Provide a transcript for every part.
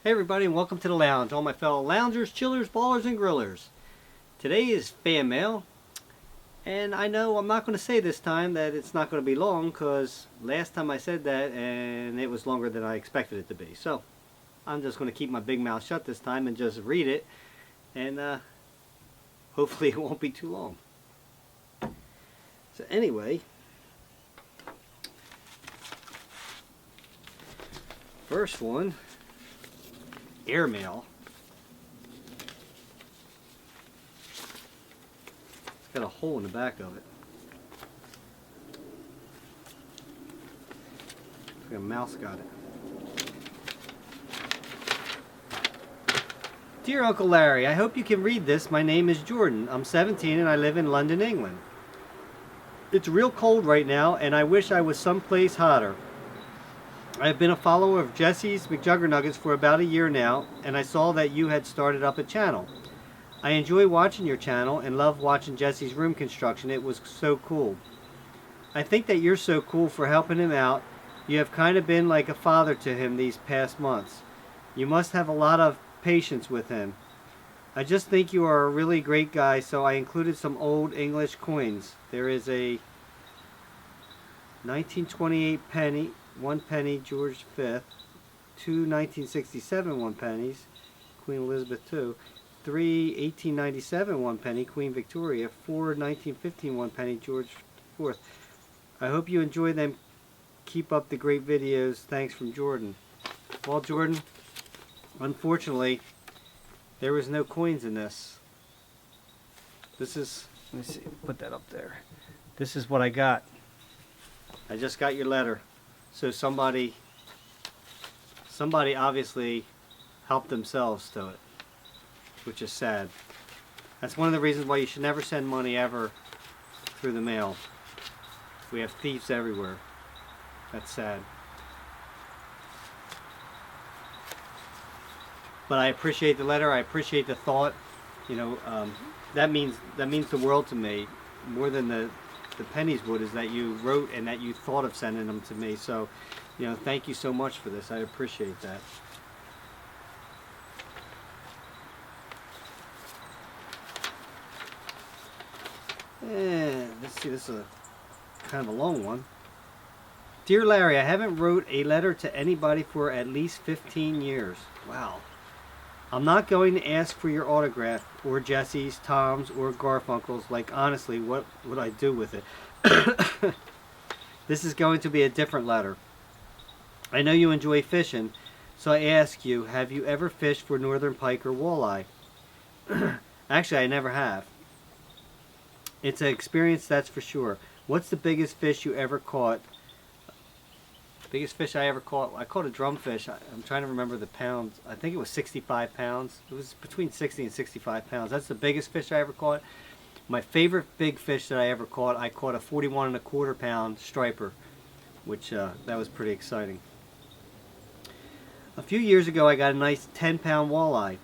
Hey everybody, and welcome to the lounge, all my fellow loungers, chillers, ballers, and grillers. Today is fan mail, and I know I'm not going to say this time that it's not going to be long, because last time I said that and it was longer than I expected it to be. So I'm just going to keep my big mouth shut this time and just read it, and hopefully it won't be too long. So anyway, first one, airmail. It's got a hole in the back of it. Looks like a mouse got it. Dear Uncle Larry, I hope you can read this. My name is Jordan. I'm 17 and I live in London, England. It's real cold right now and I wish I was someplace hotter. I have been a follower of Jesse's McJuggernuggets for about a year now, and I saw that you had started up a channel. I enjoy watching your channel and love watching Jesse's room construction. It was so cool. I think that you're so cool for helping him out. You have kind of been like a father to him these past months. You must have a lot of patience with him. I just think you are a really great guy, so I included some old English coins. There is a 1928 penny, 1 penny, George V, 2 1967 1 pennies, Queen Elizabeth II, 3 1897 1 penny, Queen Victoria, 4 1915 1 penny, George IV. I hope you enjoy them. Keep up the great videos. Thanks from Jordan. Well, Jordan, unfortunately, there was no coins in this. This is, let me see, put that up there. This is what I got. I just got your letter. So somebody obviously helped themselves to it, which is sad. That's one of the reasons why you should never send money ever through the mail. We have thieves everywhere. That's sad. But I appreciate the letter. I appreciate the thought. You know, that means the world to me, more than the pennies would, is that you wrote and that you thought of sending them to me. So, you know, thank you so much for this. I appreciate that. And let's see, this is a kind of a long one. Dear Larry, I haven't wrote a letter to anybody for at least 15 years. Wow. I'm not going to ask for your autograph, or Jesse's, Tom's, or Garfunkel's. Like, honestly, what would I do with it? This is going to be a different letter. I know you enjoy fishing, so I ask you, have you ever fished for northern pike or walleye? Actually, I never have. It's an experience, that's for sure. What's the biggest fish you ever caught? Biggest fish I ever caught, I caught a drumfish. I'm trying to remember the pounds. I think it was 65 pounds. It was between 60 and 65 pounds. That's the biggest fish I ever caught. My favorite big fish that I caught a 41 1/4 pound striper, which that was pretty exciting. A few years ago I got a nice 10-pound walleye.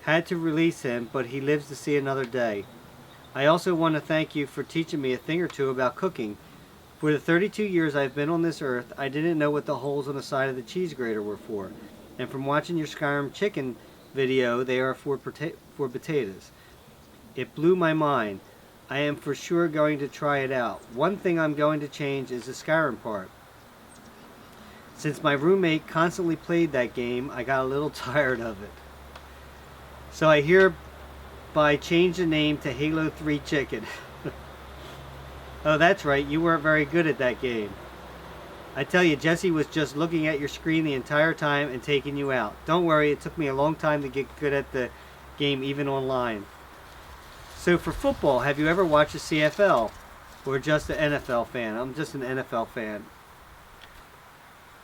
Had to release him, but he lives to see another day. I also want to thank you for teaching me a thing or two about cooking. For the 32 years I've been on this earth, I didn't know what the holes on the side of the cheese grater were for. And from watching your Skyrim chicken video, they are for potatoes. It blew my mind. I am for sure going to try it out. One thing I'm going to change is the Skyrim part. Since my roommate constantly played that game, I got a little tired of it. So I hereby change the name to Halo 3 Chicken. Oh, that's right, you weren't very good at that game. I tell you, Jesse was just looking at your screen the entire time and taking you out. Don't worry, it took me a long time to get good at the game, even online. So for football, have you ever watched the CFL? Or just an NFL fan? I'm just an NFL fan.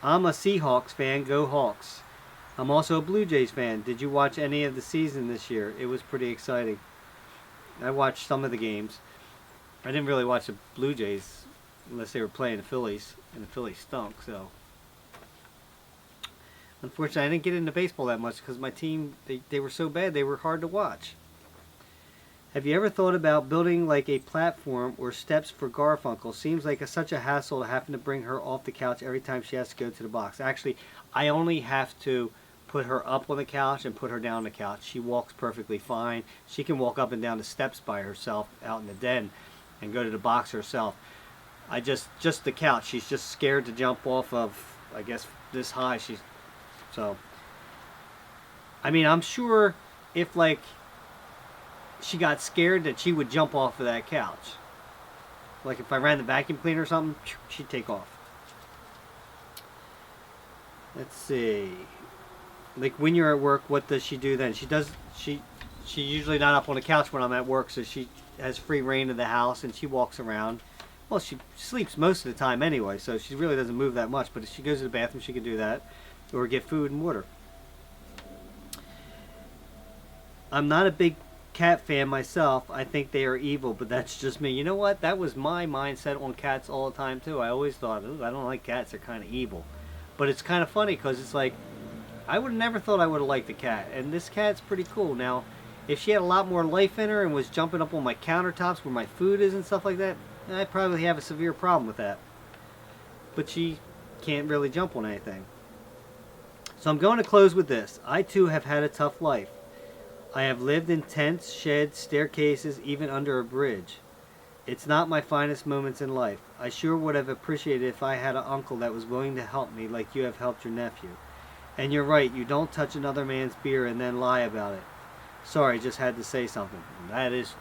I'm a Seahawks fan, go Hawks. I'm also a Blue Jays fan. Did you watch any of the season this year? It was pretty exciting. I watched some of the games. I didn't really watch the Blue Jays unless they were playing the Phillies, and the Phillies stunk, so. Unfortunately, I didn't get into baseball that much because my team, they were so bad, they were hard to watch. Have you ever thought about building like a platform or steps for Garfunkel? Seems like such a hassle to having to bring her off the couch every time she has to go to the box. Actually, I only have to put her up on the couch and put her down on the couch. She walks perfectly fine. She can walk up and down the steps by herself out in the den and go to the box herself. Just the couch. She's just scared to jump off of, I guess, this high. So, I mean, I'm sure if, like, she got scared that she would jump off of that couch. Like if I ran the vacuum cleaner or something, she'd take off. Let's see. Like when you're at work, what does she do then? She's usually not up on the couch when I'm at work, so she has free reign of the house and she walks around. Well, she sleeps most of the time anyway, so she really doesn't move that much. But if she goes to the bathroom, she can do that, or get food and water. I'm not a big cat fan myself. I think they are evil, but that's just me. You know what? That was my mindset on cats all the time too. I always thought, ooh, I don't like cats. They're kind of evil. But it's kind of funny because it's like, I would have never thought I would have liked the cat. And this cat's pretty cool. Now, if she had a lot more life in her and was jumping up on my countertops where my food is and stuff like that, I'd probably have a severe problem with that. But she can't really jump on anything. So I'm going to close with this. I too have had a tough life. I have lived in tents, sheds, staircases, even under a bridge. It's not my finest moments in life. I sure would have appreciated if I had an uncle that was willing to help me like you have helped your nephew. And you're right, you don't touch another man's beer and then lie about it. Sorry, just had to say something. That is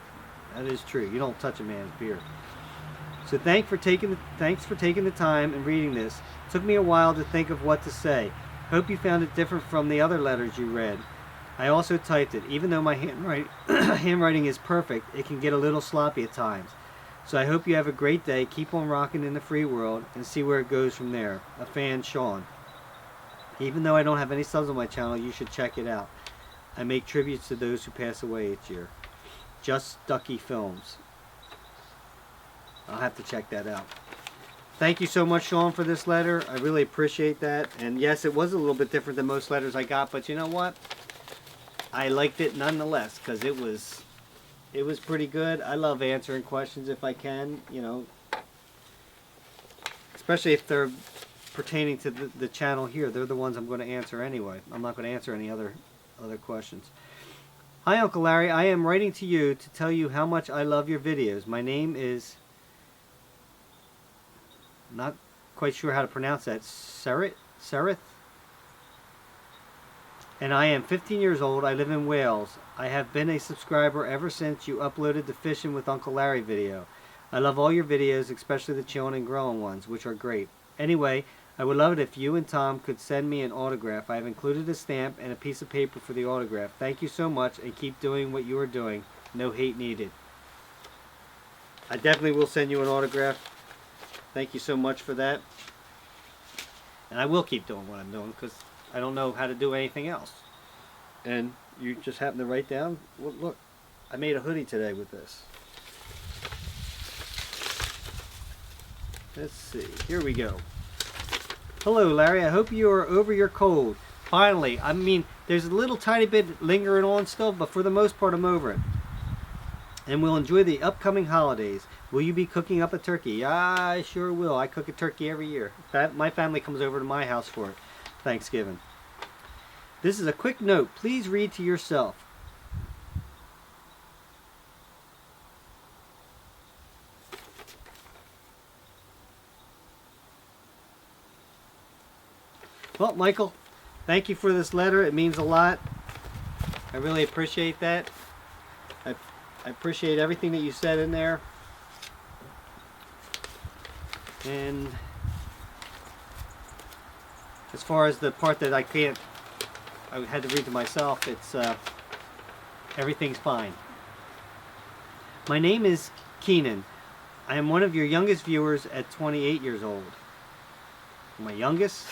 true. You don't touch a man's beer. So thanks for taking the time and reading this. It took me a while to think of what to say. Hope you found it different from the other letters you read. I also typed it. Even though my handwriting is perfect, it can get a little sloppy at times. So I hope you have a great day. Keep on rocking in the free world and see where it goes from there. A fan, Sean. Even though I don't have any subs on my channel, you should check it out. I make tributes to those who pass away each year. Just Ducky Films. I'll have to check that out. Thank you so much, Sean, for this letter. I really appreciate that. And yes, it was a little bit different than most letters I got, but you know what? I liked it nonetheless because it was pretty good. I love answering questions if I can, you know, especially if they're pertaining to the channel here. They're the ones I'm going to answer anyway. I'm not going to answer any other questions. Hi, Uncle Larry. I am writing to you to tell you how much I love your videos. My name is, not quite sure how to pronounce that, Sereth? And I am 15 years old. I live in Wales. I have been a subscriber ever since you uploaded the Fishing with Uncle Larry video. I love all your videos, especially the chilling and growing ones, which are great. Anyway, I would love it if you and Tom could send me an autograph. I have included a stamp and a piece of paper for the autograph. Thank you so much, and keep doing what you are doing. No hate needed. I definitely will send you an autograph. Thank you so much for that. And I will keep doing what I'm doing because I don't know how to do anything else. And you just happen to write down, well, look, I made a hoodie today with this. Let's see, here we go. Hello, Larry, I hope you are over your cold. Finally, I mean, there's a little tiny bit lingering on still, but for the most part, I'm over it. And we'll enjoy the upcoming holidays. Will you be cooking up a turkey? Yeah, I sure will. I cook a turkey every year. My family comes over to my house for it. Thanksgiving. This is a quick note. Please read to yourself. Well, Michael, thank you for this letter. It means a lot. I really appreciate that. I appreciate everything that you said in there. And as far as the part that I had to read to myself, it's everything's fine. My name is Keenan. I am one of your youngest viewers at 28 years old. My youngest?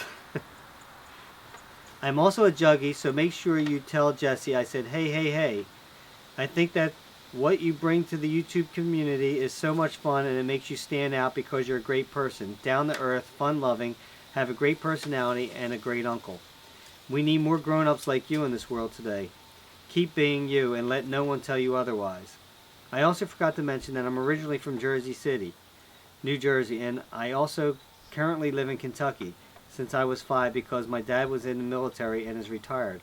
I'm also a juggie, so make sure you tell Jesse I said hey, hey, hey. I think that what you bring to the YouTube community is so much fun, and it makes you stand out because you're a great person, down to earth, fun-loving, have a great personality, and a great uncle. We need more grown-ups like you in this world today. Keep being you and let no one tell you otherwise. I also forgot to mention that I'm originally from Jersey City, New Jersey, and I also currently live in Kentucky. since I was 5 because my dad was in the military and is retired.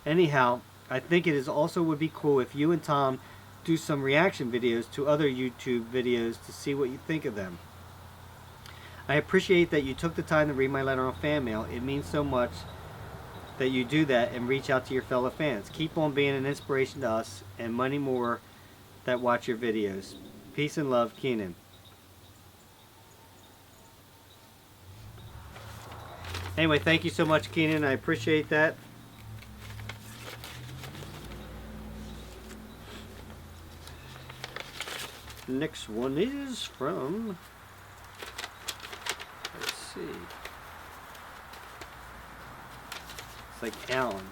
Anyhow, I think it is also would be cool if you and Tom do some reaction videos to other YouTube videos to see what you think of them. I appreciate that you took the time to read my letter on fan mail. It means so much that you do that and reach out to your fellow fans. Keep on being an inspiration to us and many more that watch your videos. Peace and love, Keenan. Anyway, thank you so much, Keenan. I appreciate that. Next one is from, let's see, it's like Alan.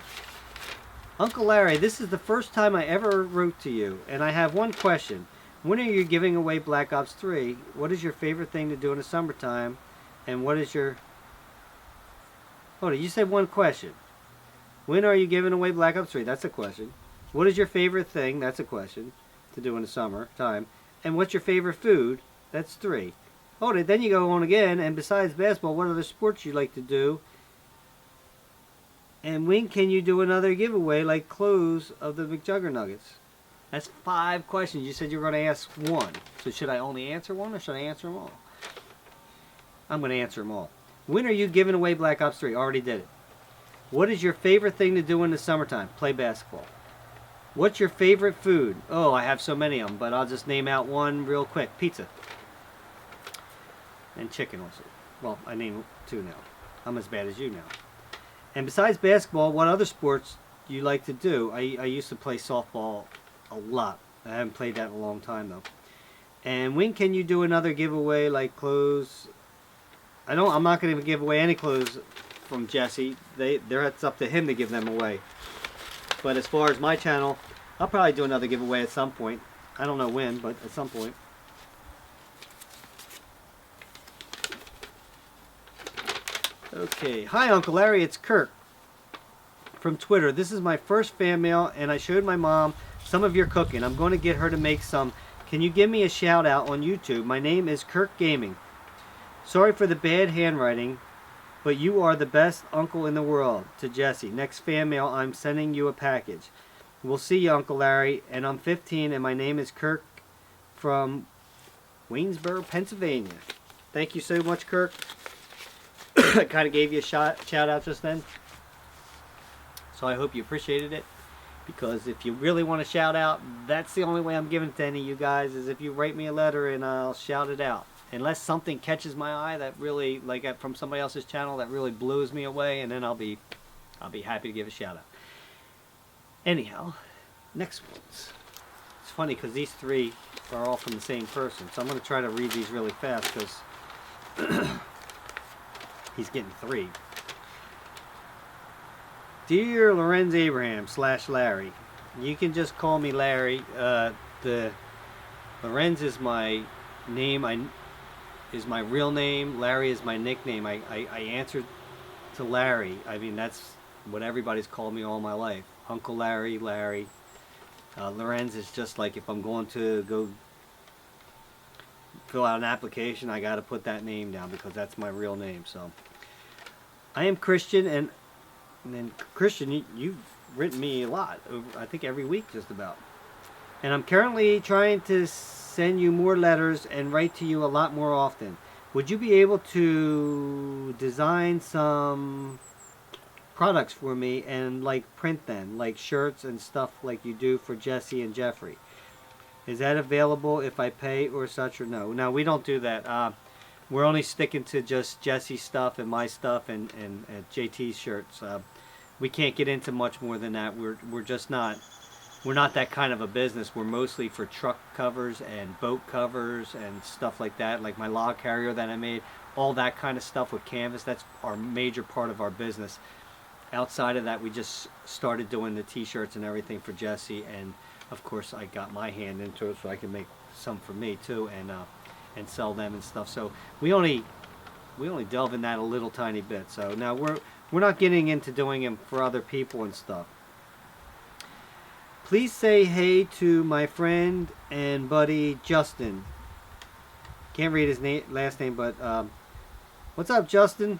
Uncle Larry, this is the first time I ever wrote to you, and I have one question. When are you giving away Black Ops 3? What is your favorite thing to do in the summertime? And what is your... Hold on, you said one question. When are you giving away Black Ops 3? That's a question. What is your favorite thing? That's a question to do in the summertime. And what's your favorite food? That's 3. Hold it, then you go on again. And besides basketball, what other sports you like to do? And when can you do another giveaway like clothes of the McJuggernuggets? That's 5 questions. You said you were going to ask 1. So should I only answer 1 or should I answer them all? I'm going to answer them all. When are you giving away Black Ops 3? Already did it. What is your favorite thing to do in the summertime? Play basketball. What's your favorite food? Oh, I have so many of them, but I'll just name out one real quick. Pizza. And chicken also. Well, I named 2 now. I'm as bad as you now. And besides basketball, what other sports do you like to do? I used to play softball a lot. I haven't played that in a long time, though. And when can you do another giveaway like clothes? I'm not going to give away any clothes from Jesse. It's up to him to give them away. But as far as my channel, I'll probably do another giveaway at some point. I don't know when, but at some point. Okay. Hi, Uncle Larry. It's Kirk from Twitter. This is my first fan mail, and I showed my mom some of your cooking. I'm going to get her to make some. Can you give me a shout out on YouTube? My name is Kirk Gaming. Sorry for the bad handwriting, but you are the best uncle in the world. To Jesse. Next fan mail, I'm sending you a package. We'll see you, Uncle Larry. And I'm 15, and my name is Kirk from Waynesboro, Pennsylvania. Thank you so much, Kirk. I kind of gave you a shout out just then. So I hope you appreciated it. Because if you really want to shout out, that's the only way I'm giving it to any of you guys, is if you write me a letter and I'll shout it out. Unless something catches my eye that really, like from somebody else's channel, that really blows me away, and then I'll be happy to give a shout out. Anyhow, next ones. It's funny because these 3 are all from the same person, so I'm going to try to read these really fast because he's getting 3. Dear Lorenz Abraham / Larry, you can just call me Larry. The Lorenz is my name. Is my real name. Larry is my nickname. I answered to Larry. I mean, that's what everybody's called me all my life. Uncle Larry, Larry. Lorenz is just like if I'm going to go fill out an application, I got to put that name down because that's my real name. So I am Christian, and then Christian, you've written me a lot, I think every week just about. And I'm currently trying to send you more letters and write to you a lot more often. Would you be able to design some products for me and like print them, like shirts and stuff like you do for Jesse and Jeffrey? Is that available if I pay or such, or no? No, we don't do that. We're only sticking to just Jesse's stuff and my stuff and JT's shirts. We can't get into much more than that. We're just not. We're not that kind of a business. We're mostly for truck covers and boat covers and stuff like that, like my log carrier that I made, all that kind of stuff with canvas. That's our major part of our business. Outside of that, we just started doing the t-shirts and everything for Jesse, and of course I got my hand into it so I can make some for me too, and sell them and stuff. So we only delve in that a little tiny bit. So now we're not getting into doing them for other people and stuff. Please say hey to my friend and buddy Justin. Can't read his last name, but What's up, Justin?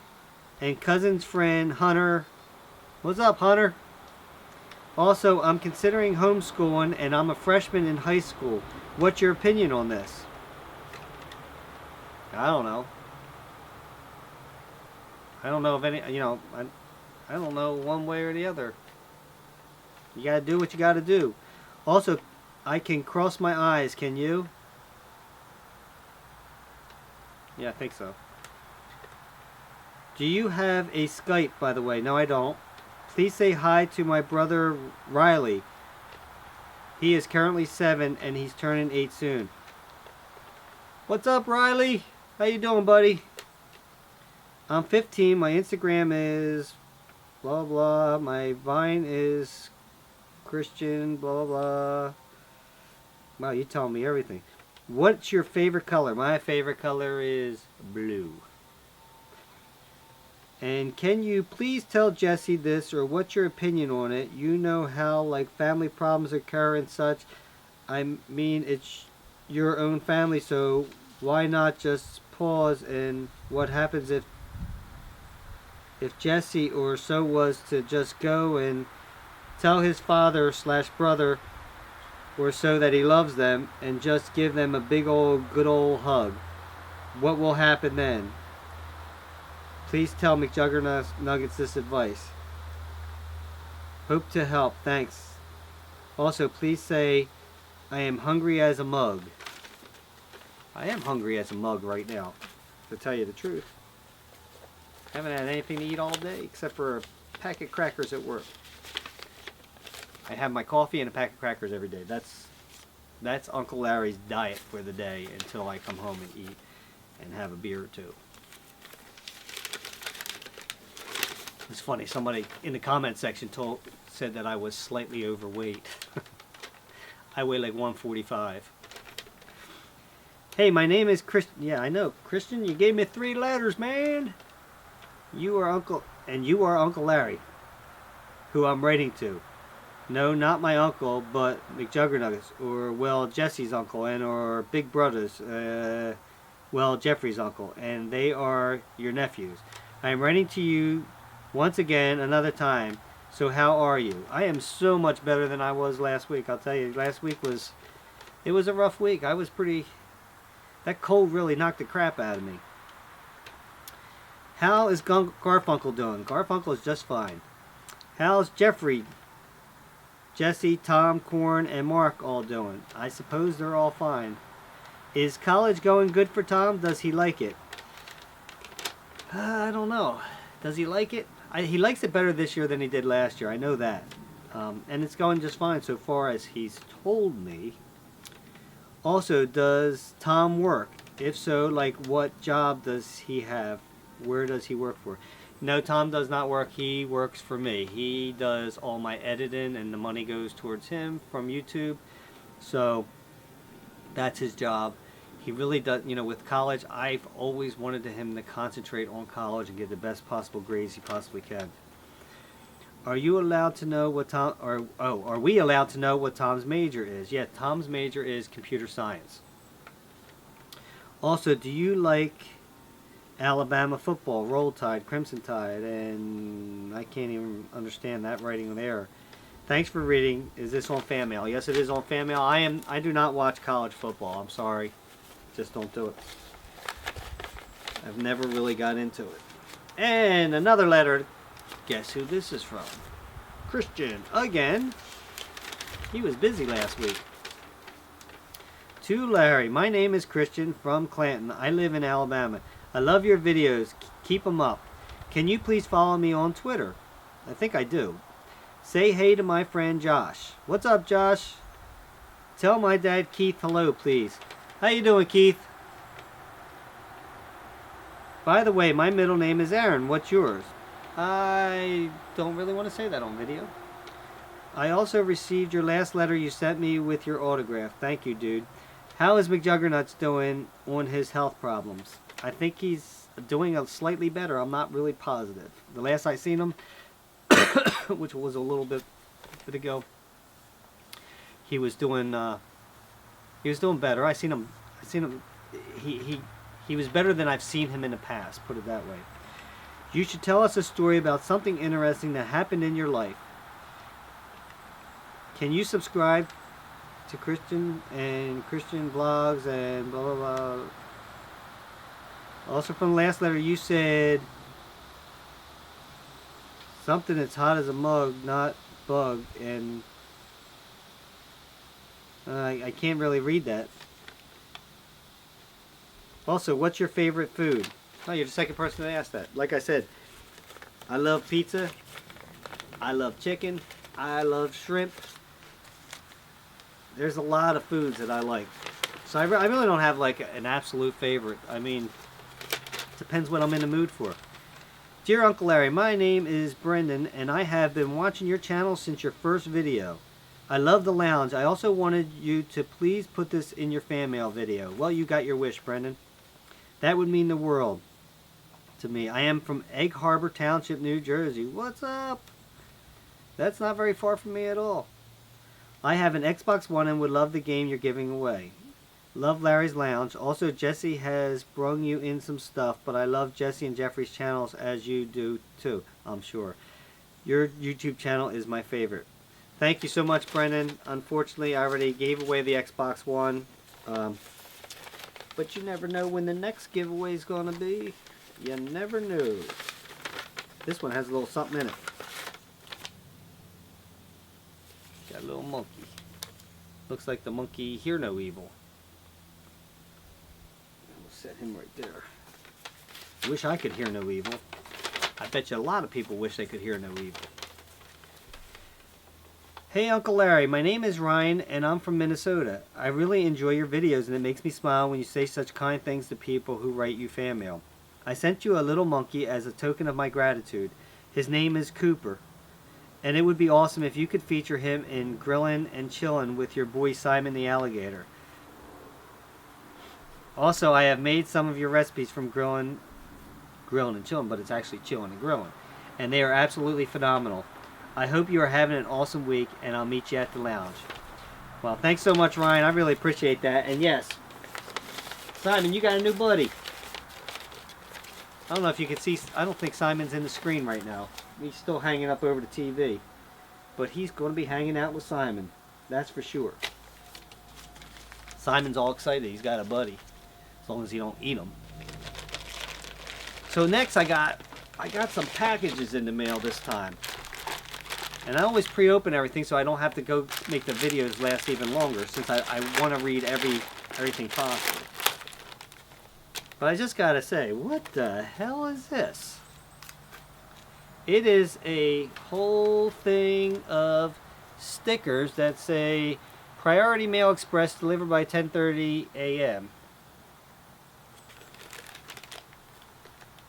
And cousin's friend, Hunter. What's up, Hunter? Also, I'm considering homeschooling and I'm a freshman in high school. What's your opinion on this? I don't know. I don't know if any, I don't know one way or the other. You gotta do what you gotta do. Also, I can cross my eyes, can you? Yeah, I think so. Do you have a Skype, by the way? No, I don't. Please say hi to my brother, Riley. He is currently 7 and he's turning 8 soon. What's up, Riley? How you doing, buddy? I'm 15. My Instagram is blah blah. My Vine is Christian blah blah. Wow, you telling me everything. What's your favorite color? My favorite color is blue. And can you please tell Jesse this, or what's your opinion on it? You know how like family problems occur and such. I mean, it's your own family, so why not just pause? And what happens if Jesse or so was to just go and tell his father / brother or so that he loves them and just give them a big old good old hug? What will happen then? Please tell McJuggernuggets this advice. Hope to help. Thanks. Also, please say, I am hungry as a mug. I am hungry as a mug right now, to tell you the truth. Haven't had anything to eat all day except for a pack of crackers at work. I have my coffee and a pack of crackers every day. That's Uncle Larry's diet for the day until I come home and eat and have a beer or two. It's funny, somebody in the comment section said that I was slightly overweight. I weigh like 145. Hey, my name is Christian. Yeah, I know. Christian, you gave me 3 letters, man. You are Uncle Larry, who I'm writing to. No, not my uncle, but McJuggernuggets, or, well, Jesse's uncle, and or Big Brother's, well, Jeffrey's uncle, and they are your nephews. I am writing to you once again, another time. So how are you? I am so much better than I was last week. I'll tell you, last week was a rough week. I was that cold really knocked the crap out of me. How is Garfunkel doing? Garfunkel is just fine. How's Jeffrey, Jesse, Tom, Corn, and Mark all doing? I suppose they're all fine. Is college going good for Tom? Does he like it? I don't know. Does he like it? He likes it better this year than he did last year. I know that. And it's going just fine so far as he's told me. Also, does Tom work? If so, like what job does he have? Where does he work for? No, Tom does not work. He works for me. He does all my editing and the money goes towards him from YouTube. So that's his job. He really does, with college, I've always wanted him to concentrate on college and get the best possible grades he possibly can. Are you allowed to know what are we allowed to know what Tom's major is? Yeah, Tom's major is computer science. Also, do you like Alabama football, Roll Tide, Crimson Tide, and I can't even understand that writing there. Thanks for reading. Is this on fan mail? Yes, it is on fan mail. I do not watch college football. I'm sorry. Just don't do it. I've never really got into it. And another letter. Guess who this is from? Christian again. He was busy last week. To Larry, my name is Christian from Clanton. I live in Alabama. I love your videos. Keep them up. Can you please follow me on Twitter? I think I do. Say hey to my friend Josh. What's up, Josh? Tell my dad Keith hello, please. How you doing, Keith? By the way, my middle name is Aaron. What's yours? I don't really want to say that on video. I also received your last letter you sent me with your autograph. Thank you, dude. How is McJuggernuts doing on his health problems? I think he's doing a slightly better. I'm not really positive. The last I seen him, which was a little bit ago, he was doing better. I seen him. He He was better than I've seen him in the past, put it that way. You should tell us a story about something interesting that happened in your life. Can you subscribe to Christian blogs and blah, blah, blah. Also from the last letter, you said something that's hot as a mug, not bug, and I can't really read that. Also, what's your favorite food? Oh, you're the second person to ask that. Like I said, I love pizza, I love chicken, I love shrimp. There's a lot of foods that I like. So I really don't have like an absolute favorite. I mean, it depends what I'm in the mood for. Dear Uncle Larry, my name is Brendan and I have been watching your channel since your first video. I love the lounge. I also wanted you to please put this in your fan mail video. Well, you got your wish, Brendan. That would mean the world to me. I am from Egg Harbor Township, New Jersey. What's up? That's not very far from me at all. I have an Xbox One and would love the game you're giving away. Love Larry's Lounge. Also, Jesse has brung you in some stuff, but I love Jesse and Jeffrey's channels as you do too, I'm sure. Your YouTube channel is my favorite. Thank you so much, Brendan. Unfortunately, I already gave away the Xbox One. But you never know when the next giveaway is going to be. You never know. This one has a little something in it. Got a little monkey. Looks like the monkey Hear No Evil. We'll set him right there. Wish I could hear no evil. I bet you a lot of people wish they could hear no evil. Hey Uncle Larry, my name is Ryan and I'm from Minnesota. I really enjoy your videos and it makes me smile when you say such kind things to people who write you fan mail. I sent you a little monkey as a token of my gratitude. His name is Cooper. And it would be awesome if you could feature him in Grillin' and Chillin' with your boy Simon the Alligator. Also, I have made some of your recipes from Grillin' and Chillin', but it's actually Chillin' and Grillin'. And they are absolutely phenomenal. I hope you are having an awesome week, and I'll meet you at the lounge. Well, thanks so much, Ryan. I really appreciate that. And yes, Simon, you got a new buddy. I don't know if you can see, I don't think Simon's in the screen right now. He's still hanging up over the TV. But he's going to be hanging out with Simon. That's for sure. Simon's all excited. He's got a buddy. As long as he don't eat him. So next I got some packages in the mail this time. And I always pre-open everything so I don't have to go make the videos last even longer since I want to read everything possible. But I just gotta say, what the hell is this? It is a whole thing of stickers that say Priority Mail Express delivered by 10:30 a.m.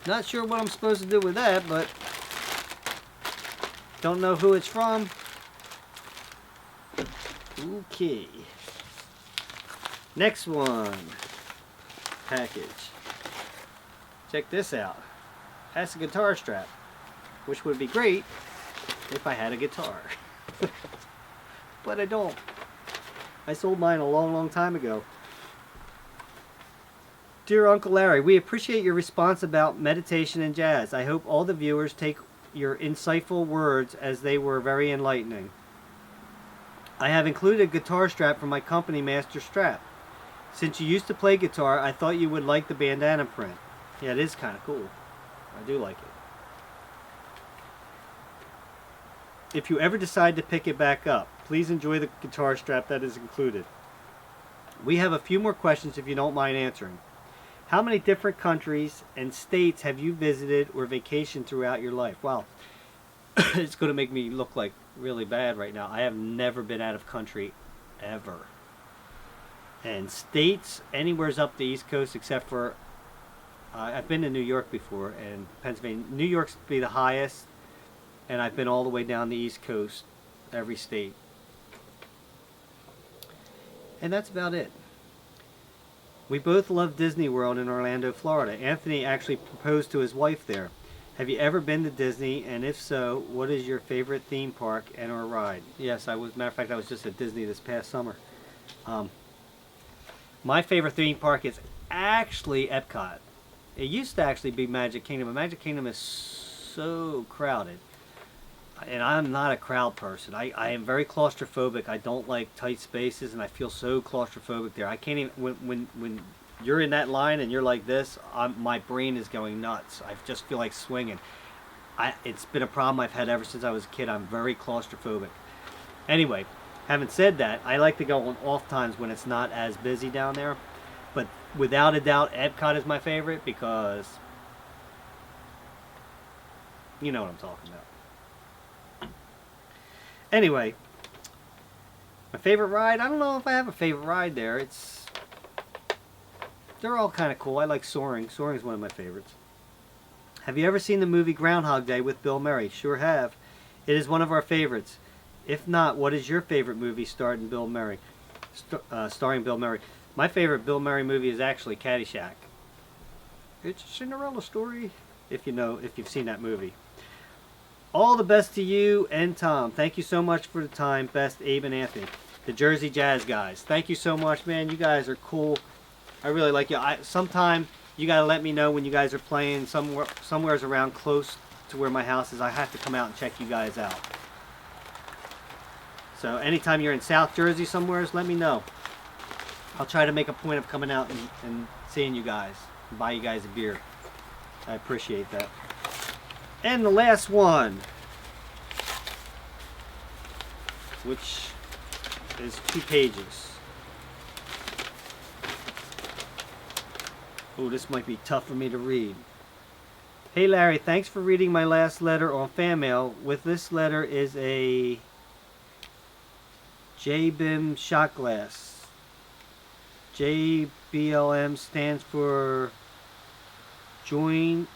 Not sure what I'm supposed to do with that, but don't know who it's from. Okay. Next one. Package. Check this out. That's a guitar strap. Which would be great if I had a guitar. But I don't. I sold mine a long, long time ago. Dear Uncle Larry, we appreciate your response about meditation and jazz. I hope all the viewers take your insightful words as they were very enlightening. I have included a guitar strap from my company, Master Strap. Since you used to play guitar, I thought you would like the bandana print. Yeah, it is kind of cool. I do like it. If you ever decide to pick it back up, please enjoy the guitar strap that is included. We have a few more questions if you don't mind answering. How many different countries and states have you visited or vacationed throughout your life? Wow, it's going to make me look like really bad right now. I have never been out of country ever. And states, anywhere's up the East Coast except for, I've been to New York before and Pennsylvania. New York's be the highest, and I've been all the way down the East Coast, every state. And that's about it. We both love Disney World in Orlando, Florida. Anthony actually proposed to his wife there. Have you ever been to Disney? And if so, what is your favorite theme park and or ride? Yes, I was. Matter of fact, I was just at Disney this past summer. My favorite theme park is actually Epcot. It used to actually be Magic Kingdom, but Magic Kingdom is so crowded. And I'm not a crowd person. I am very claustrophobic. I don't like tight spaces, and I feel so claustrophobic there. I can't even, when you're in that line and you're like this, my brain is going nuts. I just feel like swinging. It's been a problem I've had ever since I was a kid. I'm very claustrophobic. Anyway, having said that, I like to go on off times when it's not as busy down there. But without a doubt, Epcot is my favorite because you know what I'm talking about. Anyway, my favorite ride, I don't know if I have a favorite ride there. They're all kind of cool. I like Soaring. Soaring is one of my favorites. Have you ever seen the movie Groundhog Day with Bill Murray? Sure have. It is one of our favorites. If not, what is your favorite movie starring Bill Murray? Starring Bill Murray. My favorite Bill Murray movie is actually Caddyshack. It's a Cinderella story, if you've seen that movie. All the best to you and Tom. Thank you so much for the time. Best, Abe and Anthony. The Jersey Jazz guys. Thank you so much, man. You guys are cool. I really like you. Sometime you got to let me know when you guys are playing somewhere's around close to where my house is. I have to come out and check you guys out. So anytime you're in South Jersey somewheres, let me know. I'll try to make a point of coming out and seeing you guys. And buy you guys a beer. I appreciate that. And the last one, which is 2 pages. Oh, this might be tough for me to read. Hey Larry, thanks for reading my last letter on fan mail. With this letter is a JBIM shot glass. JBLM stands for Joint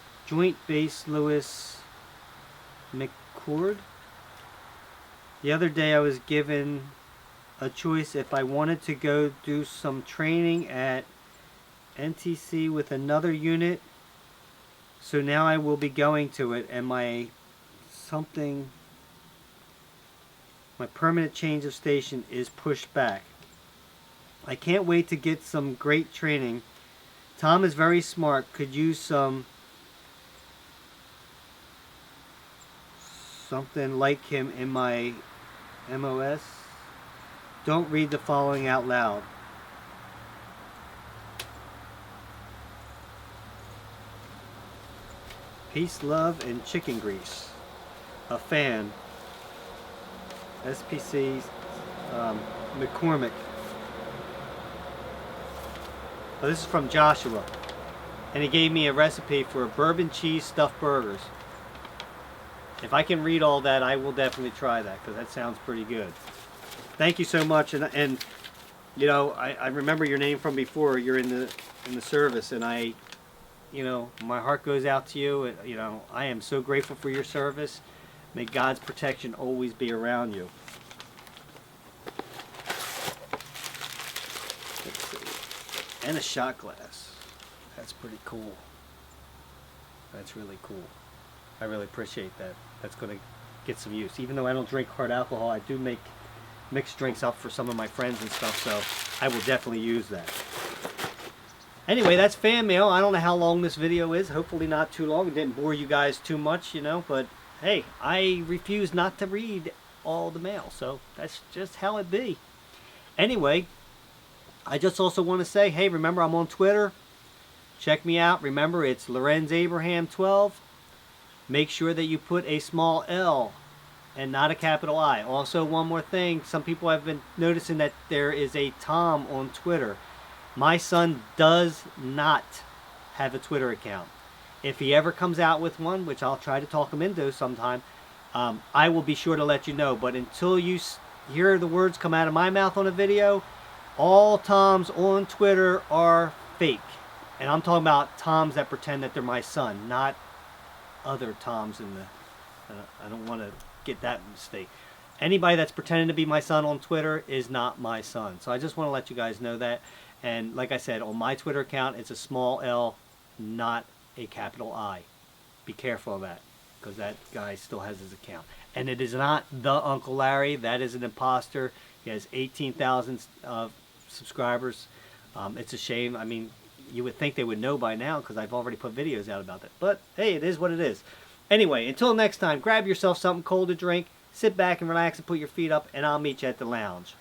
Base Lewis McCord. The other day I was given a choice if I wanted to go do some training at NTC with another unit. So now I will be going to it, and my permanent change of station is pushed back. I can't wait to get some great training. Tom is very smart, could use something like him in my MOS. Don't read the following out loud. Peace, love, and chicken grease. A fan. SPC McCormick. Oh, this is from Joshua. And he gave me a recipe for bourbon cheese stuffed burgers. If I can read all that, I will definitely try that, because that sounds pretty good. Thank you so much. And you know, I remember your name from before. You're in the service, and my heart goes out to you. You know, I am so grateful for your service. May God's protection always be around you. Let's see. And a shot glass. That's pretty cool. That's really cool. I really appreciate that. That's going to get some use. Even though I don't drink hard alcohol, I do make mixed drinks up for some of my friends and stuff, so I will definitely use that. Anyway, that's fan mail. I don't know how long this video is. Hopefully not too long. It didn't bore you guys too much, but hey, I refuse not to read all the mail, so that's just how it be. Anyway, I just also want to say, hey, remember I'm on Twitter. Check me out. Remember, it's Lorenz Abraham 12. Make sure that you put a small L and not a capital I. Also, one more thing. Some people have been noticing that there is a Tom on Twitter. My son does not have a Twitter account. If he ever comes out with one, which I'll try to talk him into sometime, I will be sure to let you know. But until you hear the words come out of my mouth on a video, all Toms on Twitter are fake. And I'm talking about Toms that pretend that they're my son, not other Toms in the... I don't want to get that mistake. Anybody that's pretending to be my son on Twitter is not my son. So I just want to let you guys know that. And like I said, on my Twitter account, it's a small L, not a capital I. Be careful of that, because that guy still has his account. And it is not the Uncle Larry. That is an imposter. He has 18,000 subscribers. It's a shame. I mean, you would think they would know by now because I've already put videos out about it. But hey, it is what it is. Anyway, until next time, grab yourself something cold to drink, sit back and relax and put your feet up, and I'll meet you at the lounge.